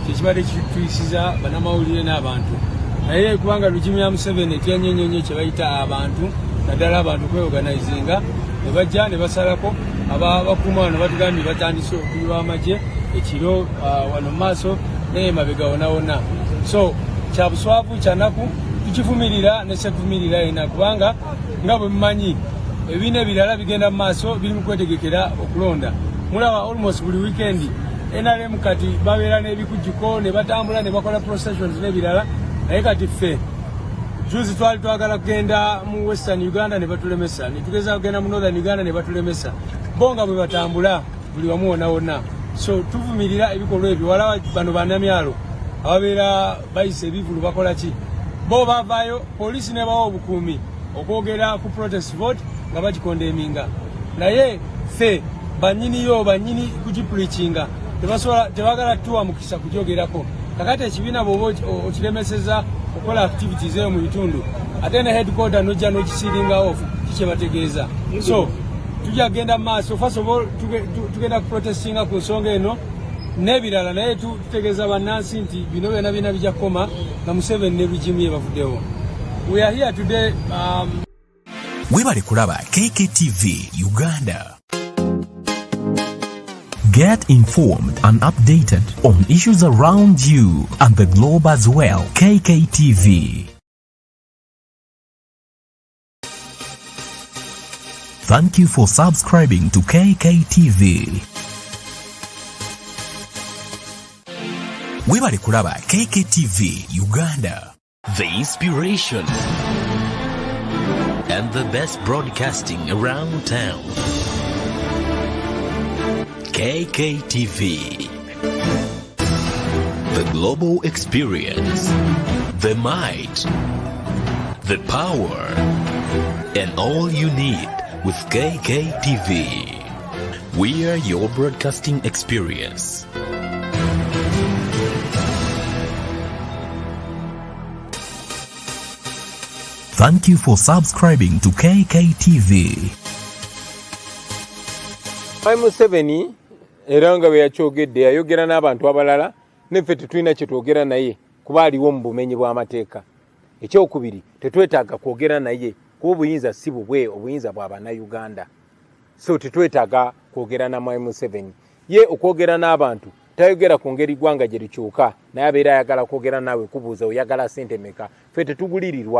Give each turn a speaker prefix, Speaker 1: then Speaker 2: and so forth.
Speaker 1: kyekibadde kituyisiza bannamawulire n'abantu naye kubanga lugimu ya Museveni etyanyenyonyo kye bayita abantu naddala abantu kweorganizinga ne bajja ne basalako abakuuma wano batugambye batandise okuyiwa amagye ekiro wano mu maaso naye mabega wona so kya buswavu kyanaku tukivumirira ne sekuvumirira yena kubanga nga bwe mumanyi ebibiina ebirala bigenda mu maaso biri mu kwetegekera okulonda mulaba almost buli weekend NRM kati babeera n'ebikujjuko ne batambula ne bakola processions n'ebirala naye kati ffe juzi twali twagala kugenda mu Western Uganda ne batulemesa ne tugeza kugenda mu Northern Uganda ne batulemesa bonga bwe batambula buli wamu wona so tuvumirira ebikolwa ebyo wala bano bannamyalo ababeera bayise ebivulu bakola ki bo bavaayo poliisi ne bawa obukuumi okwogera ku protest vote nga bakikondemminga naye ffe banyini kugipreachinga tebagala tuwa mukisa kugyogerako kakati ekibiina bw'oba okiremeseza okola activities eyo mu bitundu ate ne headquarter nojja n'okisiringa off kikyebategeeza so tujja genda mu maaso first of all tugenda kuprotestinga ku nsonga eno n'ebirala naye tutegeeza bannansi nti bino byonna bijja kukoma na Museveni ne regimu ye bavuddewo. We are here today
Speaker 2: webale kulaba KKTv Uganda. Get informed and updated on issues around you and the globe as well. KKTv. Thank you for subscribing to KKTv. Webale kulaba KKTv Uganda. The inspiration and the best broadcasting around town. KKTv. The global experience. The might. The power. And all you need with KKTv. We are your broadcasting experience. Thank you for subscribing to KKTv.
Speaker 3: Museveni era nga bwe yakyogedde yayogera n'abantu abalala neffe tetulina kye twogera naye kuba aliwo mu bumenyi bw'amateeka. Ekyokubiri tetwetaaga kwogera naye kuba obuyinza si bubwe obuyinza bwa bannayuganda. So tetwetaaga kwogera na Museveni. Ye okwogera n'abantu tayogera ku ngeri ggwanga gye likyuka naye abeera ayagala kwogera naawe kubuuza oyagala ssente meka. Ffe tetugulirirwa.